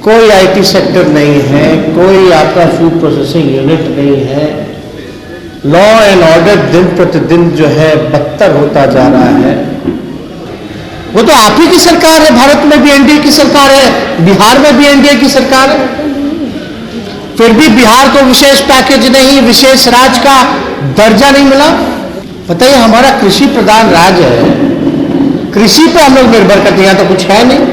कोई IT sector नहीं है, कोई आपका फूड प्रोसेसिंग यूनिट नहीं है। लॉ एंड ऑर्डर दिन प्रतिदिन जो है बदतर होता जा रहा है। वो तो आप ही की सरकार है, भारत में भी एनडीए की सरकार है, बिहार में भी एनडीए की सरकार है, फिर भी बिहार को विशेष पैकेज नहीं, विशेष राज्य का दर्जा नहीं मिला। बताइए, हमारा कृषि प्रधान राज्य है, कृषि पे हम लोग निर्भर करते हैं, तो कुछ है नहीं।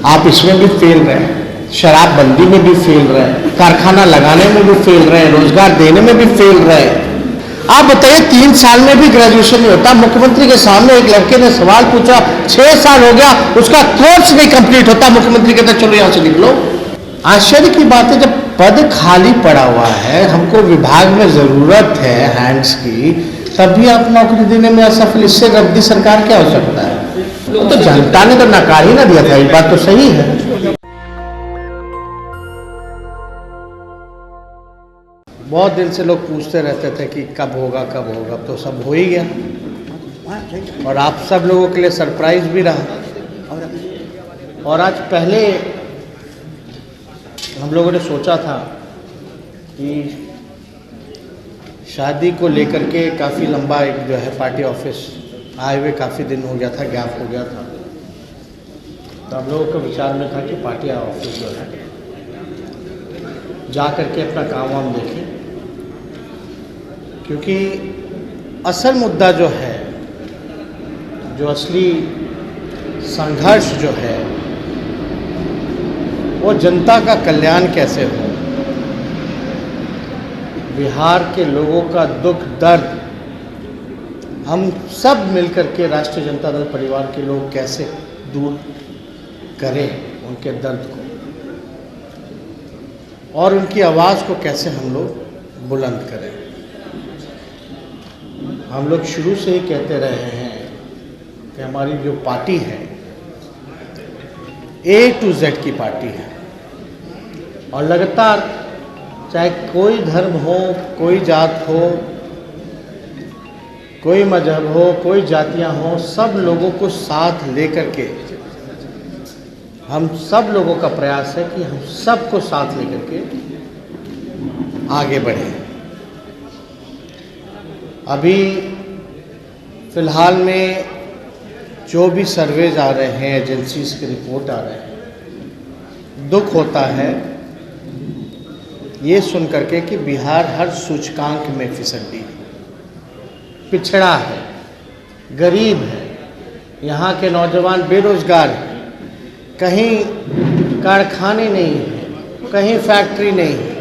आप इसमें भी फेल रहे हैं, शराबबंदी में भी फेल रहे हैं, कारखाना लगाने में भी फेल रहे हैं, रोजगार देने में भी फेल रहे हैं। आप बताइए, 3 साल में भी ग्रेजुएशन नहीं होता। मुख्यमंत्री के सामने एक लड़के ने सवाल पूछा, 6 साल हो गया, उसका कोर्स नहीं कंप्लीट होता। मुख्यमंत्री कहते चलो यहां से निकलो। आश्चर्य की बात है, जब पद खाली पड़ा हुआ है, हमको विभाग में जरूरत है हैंड्स की, तब भी आप नौकरी देने में असफल। इससे रद्दी सरकार क्या हो सकता है? तो जनता ने तो नकार ही ना दिया था, ये बात तो सही है। बहुत दिन से लोग पूछते रहते थे कि कब होगा कब होगा, तो सब हो ही गया। और आप सब लोगों के लिए सरप्राइज भी रहा। और आज पहले हम लोगों ने सोचा था कि शादी को लेकर के काफ़ी लंबा एक जो है पार्टी ऑफिस आए हुए काफ़ी दिन हो गया था, गैप हो गया था। तो हम लोगों के विचार में था कि पार्टी ऑफिस जो है जा करके अपना काम वाम देखें, क्योंकि असल मुद्दा जो है, जो असली संघर्ष जो है, वो जनता का कल्याण कैसे हो, बिहार के लोगों का दुख दर्द हम सब मिलकर के राष्ट्रीय जनता दल परिवार के लोग कैसे दूर करें, उनके दर्द को, और उनकी आवाज़ को कैसे हम लोग बुलंद करें। हम लोग शुरू से ही कहते रहे हैं कि हमारी जो पार्टी है A to Z की पार्टी है, और लगातार चाहे कोई धर्म हो, कोई जात हो, कोई मजहब हो, कोई जातियां हो, सब लोगों को साथ लेकर के हम सब लोगों का प्रयास है कि हम सबको साथ लेकर के आगे बढ़ें। अभी फ़िलहाल में जो भी सर्वेज आ रहे हैं, एजेंसीज के रिपोर्ट आ रहे हैं, दुख होता है ये सुन करके कि बिहार हर सूचकांक में फिसड्डी है, पिछड़ा है, गरीब है, यहाँ के नौजवान बेरोजगार हैं, कहीं कारखाने नहीं हैं, कहीं फैक्ट्री नहीं है,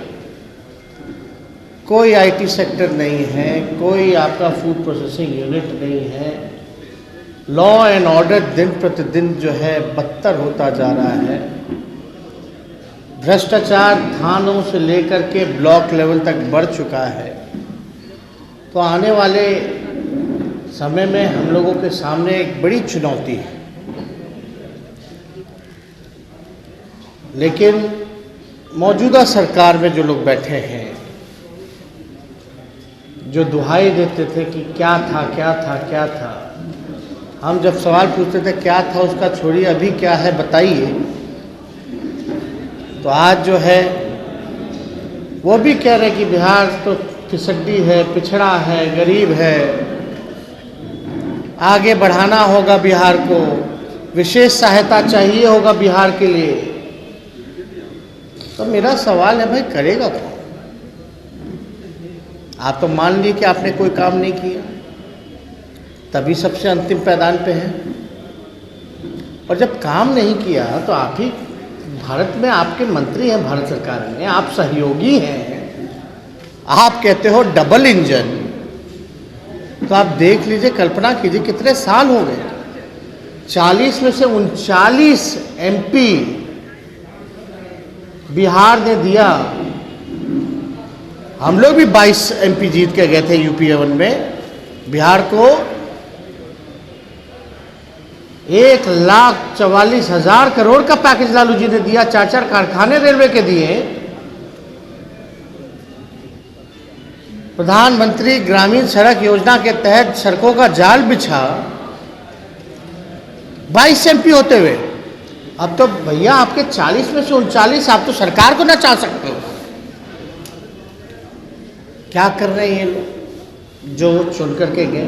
कोई आईटी सेक्टर नहीं है, कोई आपका फूड प्रोसेसिंग यूनिट नहीं है। लॉ एंड ऑर्डर दिन प्रतिदिन जो है बदतर होता जा रहा है। भ्रष्टाचार थानों से लेकर के ब्लॉक लेवल तक बढ़ चुका है। तो आने वाले समय में हम लोगों के सामने एक बड़ी चुनौती है, लेकिन मौजूदा सरकार में जो लोग बैठे हैं, जो दुहाई देते थे कि क्या था क्या था क्या था, हम जब सवाल पूछते थे क्या था उसका छोड़िए, अभी क्या है बताइए, तो आज जो है वो भी कह रहे कि बिहार तो फिसड्डी है, पिछड़ा है, गरीब है, आगे बढ़ाना होगा बिहार को, विशेष सहायता चाहिए होगा बिहार के लिए। तो मेरा सवाल है, भाई करेगा कौन? आप तो मान लीजिए कि आपने कोई काम नहीं किया, तभी सबसे अंतिम पैदान पे है। और जब काम नहीं किया तो आप ही भारत में आपके मंत्री हैं, भारत सरकार में आप सहयोगी हैं, आप कहते हो डबल इंजन, तो आप देख लीजिए, कल्पना कीजिए कितने साल हो गए। 40 में से 39 MP बिहार ने दिया। हम लोग भी 22 MP जीत के गए थे UP1 में। बिहार को 1,44,000 करोड़ का पैकेज लालू जी ने दिया, 4 कारखाने रेलवे के दिए। प्रधानमंत्री ग्रामीण सड़क योजना के तहत सड़कों का जाल बिछा 22 MP होते हुए। अब तो भैया आपके 40 में से 39 आप तो सरकार को नचा सकते हो। क्या कर रहे हैं ये लोग जो चुन करके गए?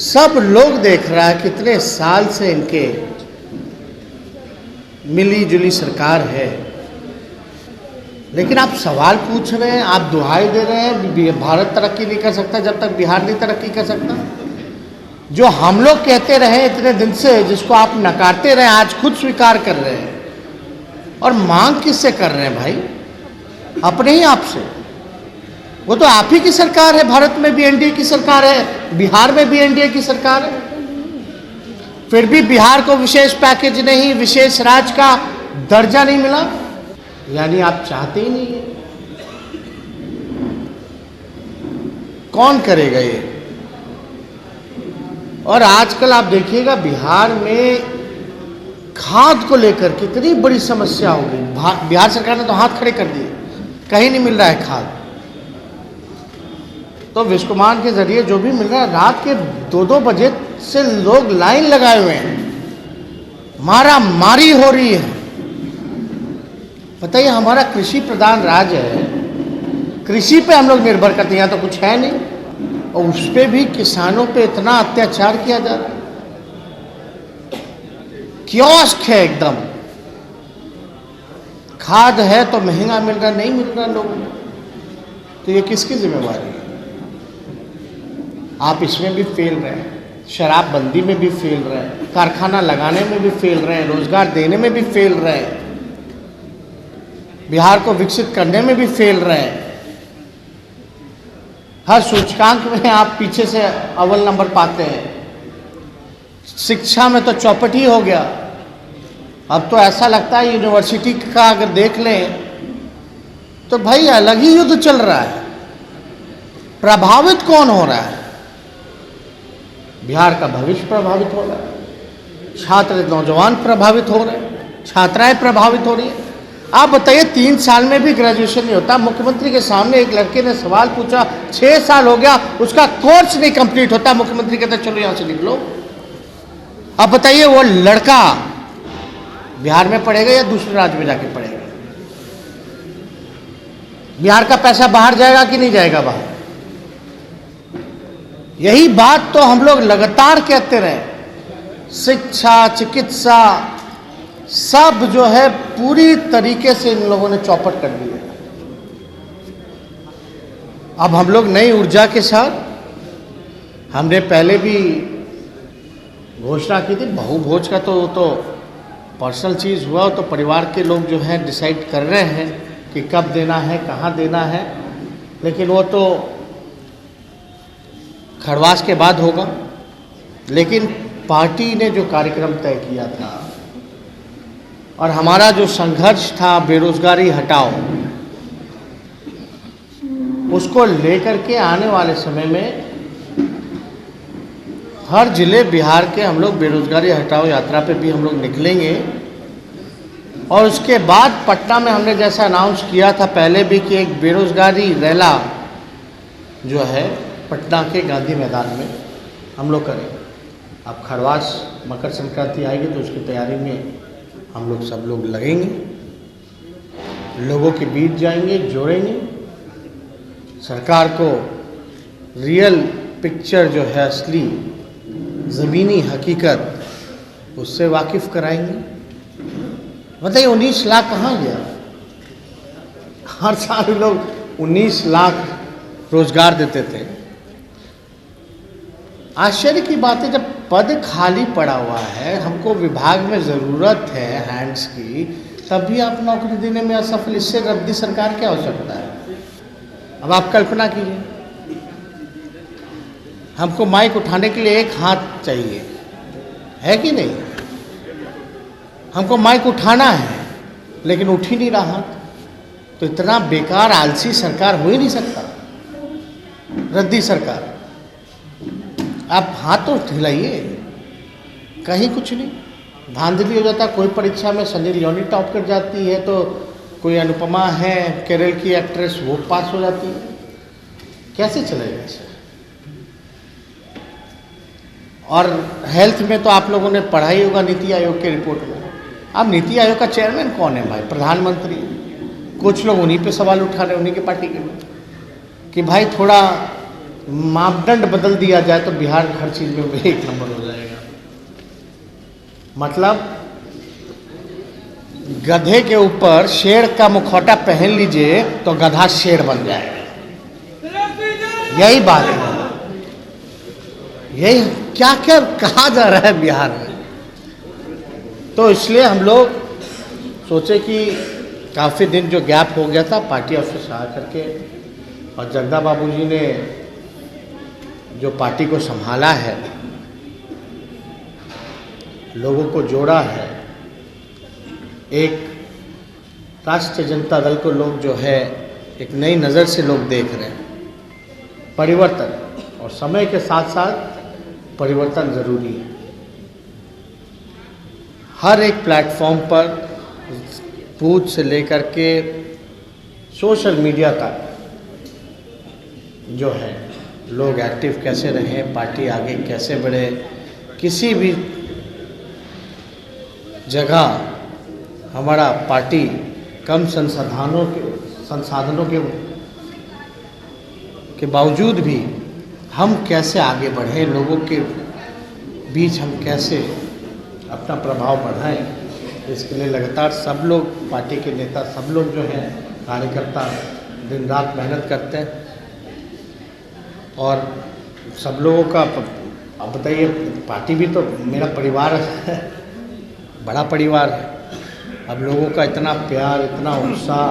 सब लोग देख रहा है कितने साल से इनके मिली जुली सरकार है, लेकिन आप सवाल पूछ रहे हैं, आप दुहाई दे रहे हैं भारत तरक्की नहीं कर सकता जब तक बिहार नहीं तरक्की कर सकता। जो हम लोग कहते रहे इतने दिन से, जिसको आप नकारते रहे, आज खुद स्वीकार कर रहे हैं। और मांग किससे कर रहे हैं भाई? अपने ही आप से। वो तो आप ही की सरकार है, भारत में भी एनडीए की सरकार है, बिहार में भी एनडीए की सरकार है, फिर भी बिहार को विशेष पैकेज नहीं, विशेष राज्य का दर्जा नहीं मिला। यानी आप चाहते ही नहीं है। कौन करेगा ये? और आजकल आप देखिएगा बिहार में खाद को लेकर कितनी बड़ी समस्या हो गई। बिहार सरकार ने तो हाथ खड़े कर दिए, कहीं नहीं मिल रहा है खाद। तो विश्वकुमार के जरिए जो भी मिल रहा है, रात के 2-2 बजे से लोग लाइन लगाए हुए हैं, मारा मारी हो रही है। बताइए, हमारा कृषि प्रधान राज्य है, कृषि पे हम लोग निर्भर करते हैं, यहाँ तो कुछ है नहीं, और उस पे भी किसानों पे इतना अत्याचार किया जा रहा है। कियोस्क है एकदम। खाद है तो महंगा मिल रहा, नहीं मिल रहा लोगों को, तो ये किसकी जिम्मेवारी है? आप इसमें भी फेल रहे हैं, शराबबंदी में भी फेल रहे हैं, कारखाना लगाने में भी फेल रहे हैं, रोजगार देने में भी फेल रहे हैं, बिहार को विकसित करने में भी फेल रहे हैं। हर सूचकांक में आप पीछे से अव्वल नंबर पाते हैं। शिक्षा में तो चौपट ही हो गया। अब तो ऐसा लगता है यूनिवर्सिटी का अगर देख लें तो भाई अलग ही युद्ध चल रहा है। प्रभावित कौन हो रहा है? बिहार का भविष्य प्रभावित हो रहा है, छात्र नौजवान प्रभावित हो रहे हैं, छात्राएं प्रभावित हो रही है। आप बताइए, 3 साल में भी ग्रेजुएशन नहीं होता। मुख्यमंत्री के सामने एक लड़के ने सवाल पूछा, 6 साल हो गया, उसका कोर्स नहीं कंप्लीट होता। मुख्यमंत्री कहते चलो यहां से निकलो। अब बताइए, वो लड़का बिहार में पढ़ेगा या दूसरे राज्य में जाके पढ़ेगा? बिहार का पैसा बाहर जाएगा कि नहीं जाएगा बाहर? यही बात तो हम लोग लगातार कहते रहे। शिक्षा, चिकित्सा, सब जो है पूरी तरीके से इन लोगों ने चौपट कर दी है। अब हम लोग नई ऊर्जा के साथ, हमने पहले भी घोषणा की थी, बहुभोज का तो पर्सनल चीज़ हुआ, तो परिवार के लोग जो है डिसाइड कर रहे हैं कि कब देना है, कहाँ देना है, लेकिन वो तो खरवास के बाद होगा। लेकिन पार्टी ने जो कार्यक्रम तय किया था और हमारा जो संघर्ष था बेरोजगारी हटाओ, उसको लेकर के आने वाले समय में हर जिले बिहार के हम लोग बेरोजगारी हटाओ यात्रा पे भी हम लोग निकलेंगे। और उसके बाद पटना में हमने जैसा अनाउंस किया था पहले भी कि एक बेरोजगारी रैला जो है पटना के गांधी मैदान में हम लोग करेंगे। अब खरवास मकर संक्रांति आएगी तो उसकी तैयारी में हम लोग सब लोग लगेंगे, लोगों के बीच जाएंगे, जोड़ेंगे, सरकार को रियल पिक्चर जो है, असली ज़मीनी हकीकत, उससे वाकिफ़ कराएंगे। बताइए 19 लाख कहाँ गया? हर साल लोग 19 लाख रोजगार देते थे। आश्चर्य की बात है, जब पद खाली पड़ा हुआ है, हमको विभाग में ज़रूरत है हैंड्स की, तब भी आप नौकरी देने में असफल। इससे रद्दी सरकार क्या हो सकता है? अब आप कल्पना कीजिए, हमको माइक उठाने के लिए एक हाथ चाहिए, है कि नहीं? हमको माइक उठाना है लेकिन उठ ही नहीं रहा हाथ। तो इतना बेकार आलसी सरकार हो ही नहीं सकता, रद्दी सरकार। आप हाथ तो हिलाइए, कहीं कुछ नहीं, धांधली हो जाता। कोई परीक्षा में सनी लियोनी टॉप कर जाती है, तो कोई अनुपमा है केरल की एक्ट्रेस, वो पास हो जाती है। कैसे चलेगा ऐसे? और हेल्थ में तो आप लोगों ने पढ़ा ही होगा नीति आयोग के रिपोर्ट में। अब नीति आयोग का चेयरमैन कौन है भाई? प्रधानमंत्री। कुछ लोग उन्हीं पे सवाल उठा रहे हैं, उन्हीं के पार्टी के लोग, कि भाई थोड़ा मापदंड बदल दिया जाए तो बिहार हर चीज़ में एक नंबर हो जाएगा। मतलब गधे के ऊपर शेर का मुखौटा पहन लीजिए तो गधा शेर बन जाएगा। यही बात है। यही क्या क्या कहा जा रहा है बिहार में। तो इसलिए हम लोग सोचे कि काफ़ी दिन जो गैप हो गया था पार्टी ऑफिस आ करके, और जगदा बाबूजी ने जो पार्टी को संभाला है, लोगों को जोड़ा है, एक राष्ट्रीय जनता दल को लोग जो है एक नई नज़र से लोग देख रहे हैं। परिवर्तन, और समय के साथ साथ परिवर्तन ज़रूरी है। हर एक प्लेटफॉर्म पर बूथ से लेकर के सोशल मीडिया तक जो है लोग एक्टिव कैसे रहें, पार्टी आगे कैसे बढ़े, किसी भी जगह हमारा पार्टी कम संसाधनों के बावजूद भी हम कैसे आगे बढ़ें, लोगों के बीच हम कैसे अपना प्रभाव बढ़ाएं, इसके लिए लगातार सब लोग, पार्टी के नेता सब लोग जो हैं, कार्यकर्ता दिन रात मेहनत करते हैं। और सब लोगों का, अब बताइए, पार्टी भी तो मेरा परिवार है, बड़ा परिवार है। अब लोगों का इतना प्यार, इतना उत्साह,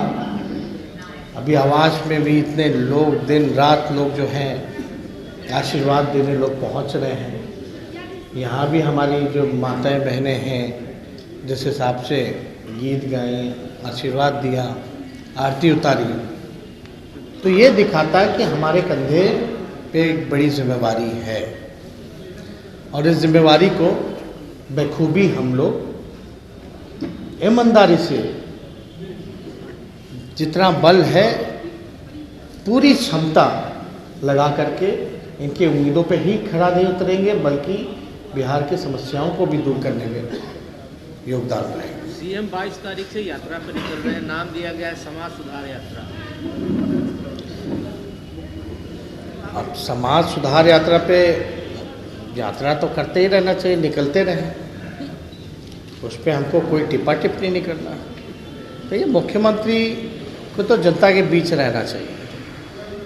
अभी आवास में भी इतने लोग दिन रात लोग जो हैं आशीर्वाद देने लोग पहुंच रहे हैं। यहाँ भी हमारी जो माताएं बहनें हैं जिस हिसाब से गीत गाए, आशीर्वाद दिया, आरती उतारी, तो ये दिखाता है कि हमारे कंधे पे एक बड़ी जिम्मेवारी है। और इस जिम्मेवारी को बखूबी हम लोग ईमानदारी से, जितना बल है पूरी क्षमता लगा करके इनकी उम्मीदों पे ही खड़ा नहीं उतरेंगे, बल्कि बिहार की समस्याओं को भी दूर करने में योगदान रहेगा। सीएम 22 तारीख से यात्रा पर निकल रहे हैं, नाम दिया गया है समाज सुधार यात्रा। अब समाज सुधार यात्रा पे यात्रा तो करते ही रहना चाहिए, निकलते रहें, उस पर हमको कोई टिप्पा टिप्पणी नहीं करना। तो ये मुख्यमंत्री को तो जनता के बीच रहना चाहिए,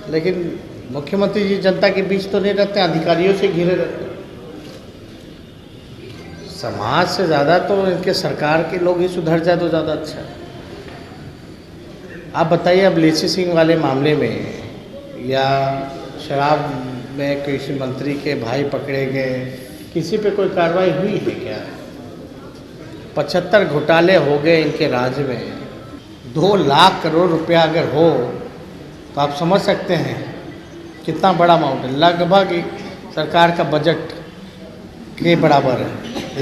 लेकिन मुख्यमंत्री जी जनता के बीच तो नहीं रहते, अधिकारियों से घिरे रहते। समाज से ज़्यादा तो इनके सरकार के लोग ही सुधर जाए तो ज़्यादा अच्छा है। आप बताइए, अब लेसी सिंह वाले मामले में या शराब में कृषि मंत्री के भाई पकड़े गए, किसी पे कोई कार्रवाई हुई है क्या? 75 घोटाले हो गए इनके राज्य में। 2 लाख करोड़ रुपया अगर हो तो आप समझ सकते हैं कितना बड़ा अमाउंट है। लगभग सरकार का बजट के बराबर है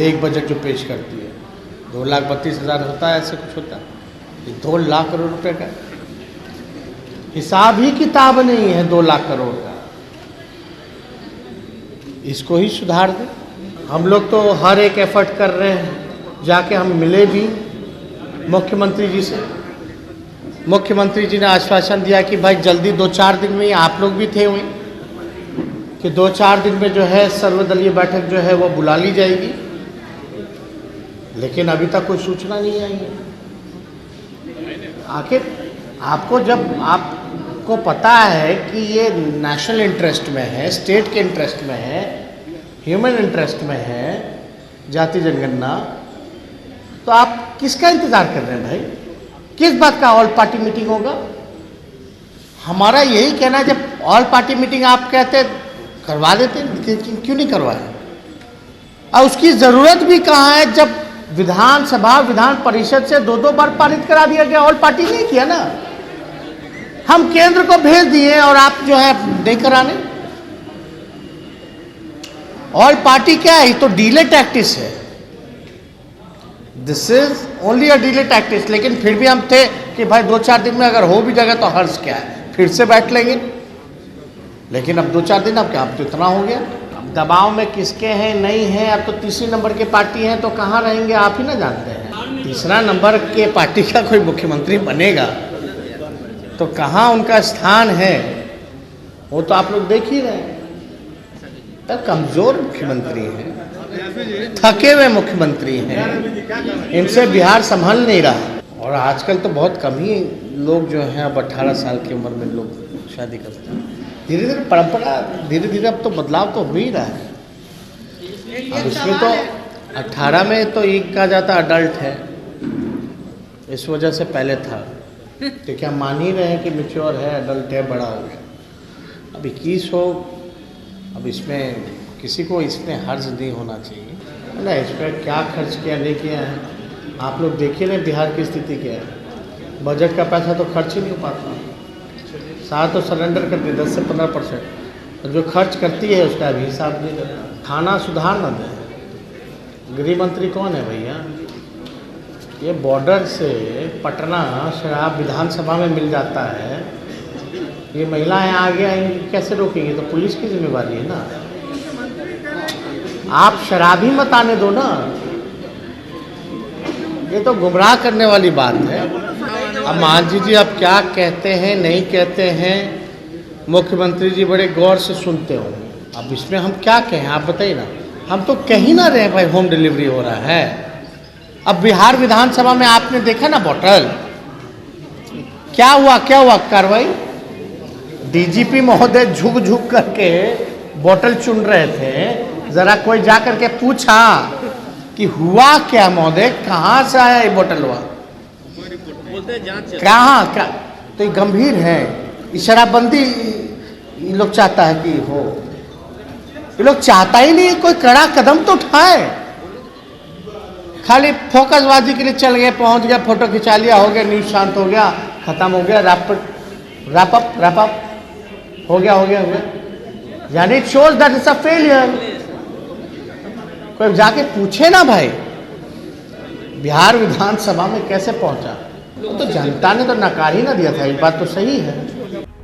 एक बजट जो पेश करती है। 2,32,000 होता है, ऐसे कुछ होता है। 2 लाख करोड़ रुपए का हिसाब ही किताब नहीं है। 2 लाख करोड़ का, इसको ही सुधार दें। हम लोग तो हर एक एफर्ट कर रहे हैं, जाके हम मिले भी मुख्यमंत्री जी से। मुख्यमंत्री जी ने आश्वासन दिया कि भाई जल्दी 2-4 दिन में ही, आप लोग भी थे वहीं, कि 2-4 दिन में जो है सर्वदलीय बैठक जो है वो बुला ली जाएगी। लेकिन अभी तक कोई सूचना नहीं आई है। आखिर आपको, जब आपको पता है कि ये नेशनल इंटरेस्ट में है, स्टेट के इंटरेस्ट में है, ह्यूमन इंटरेस्ट में है जाति जनगणना, तो आप किसका इंतज़ार कर रहे हैं भाई? किस बात का ऑल पार्टी मीटिंग होगा? हमारा यही कहना है, जब ऑल पार्टी मीटिंग आप कहते करवा देते, क्यों नहीं करवाए? और उसकी ज़रूरत भी कहाँ है, जब विधानसभा विधान परिषद से 2-2 बार पारित करा दिया गया, ऑल पार्टी नहीं किया ना। हम केंद्र को भेज दिए और आप जो है नहीं कराने। ऑल पार्टी क्या है? ये तो डीले टैक्टिस है। This is only a delay tactics. लेकिन फिर भी हम थे कि भाई 2-4 दिन में अगर हो भी जाएगा तो हर्ज क्या है, फिर से बैठ लेंगे। लेकिन अब 2-4 दिन, अब क्या, अब तो इतना हो गया। अब दबाव में किसके हैं नहीं हैं, अब तो तीसरी नंबर की पार्टी है तो कहाँ रहेंगे आप ही ना जानते हैं। तीसरा नंबर के पार्टी का कोई मुख्यमंत्री बनेगा तो कहाँ उनका स्थान है वो तो आप लोग देख ही रहे हैं। तो कमजोर मुख्यमंत्री हैं, थके हुए मुख्यमंत्री हैं, इनसे बिहार संभल नहीं रहा। और आजकल तो बहुत कम ही लोग जो हैं अब 18 साल की उम्र में लोग शादी करते हैं। धीरे धीरे परंपरा धीरे धीरे अब तो बदलाव तो हो ही रहा है। अब इसमें तो 18 में तो एक कहा जाता अडल्ट है, इस वजह से पहले था। तो क्या मान ही रहे हैं कि मैच्योर है, अडल्ट है, बड़ा हो गया। अब 21 हो, अब इसमें किसी को इसमें हर्ज नहीं होना चाहिए ना। इस पर क्या खर्च किया नहीं किया है आप लोग देखिए ना, बिहार की स्थिति क्या है। बजट का पैसा तो खर्च ही नहीं हो पाता, सारा तो सरेंडर कर दिया 10 से 15%। और जो खर्च करती है उसका भी हिसाब नहीं देता। खाना सुधार न दें। गृह मंत्री कौन है भैया? ये बॉर्डर से पटना शराब विधानसभा में मिल जाता है, ये महिलाएं आगे आएंगी कैसे रोकेंगी? तो पुलिस की जिम्मेवारी है ना। आप शराब ही मत आने दो ना, ये तो गुमराह करने वाली बात है। अब मान जी आप क्या कहते हैं नहीं कहते हैं, मुख्यमंत्री जी बड़े गौर से सुनते हो। अब इसमें हम क्या कहें आप बताइए ना। हम तो कह ही ना रहे भाई होम डिलीवरी हो रहा है। अब बिहार विधानसभा में आपने देखा ना बोतल, क्या हुआ कार्रवाई? डीजीपी महोदय झुक झुक करके बोतल चुन रहे थे। जरा कोई जा करके पूछा कि हुआ क्या महोदय, कहाँ से आया ये बोतल? हुआ कहाँ का? तो ये गंभीर है। ये शराबबंदी ये लोग चाहता है कि हो, ये लोग चाहता ही नहीं कोई कड़ा कदम तो उठाए। खाली फोकसबाजी के लिए चल गए, पहुंच गया, फोटो खिंचा लिया, हो गया, न्यूज शांत हो गया, खत्म हो गया, रैप अप हो गया। यानी it shows that it's a failure. कोई जाके पूछे ना भाई बिहार विधानसभा में कैसे पहुंचा, तो जनता ने तो नकार ही ना दिया था। ये बात तो सही है।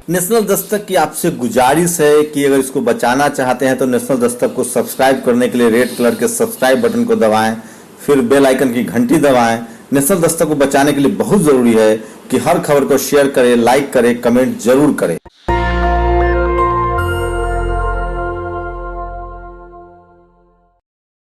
नेशनल दस्तक की आपसे गुजारिश है कि अगर इसको बचाना चाहते हैं तो नेशनल दस्तक को सब्सक्राइब करने के लिए रेड कलर के सब्सक्राइब बटन को दबाएं, फिर बेल आइकन की घंटी दबाएं। नेशनल दस्तक को बचाने के लिए बहुत जरूरी है कि हर खबर को शेयर करें, लाइक करें, कमेंट जरूर करें।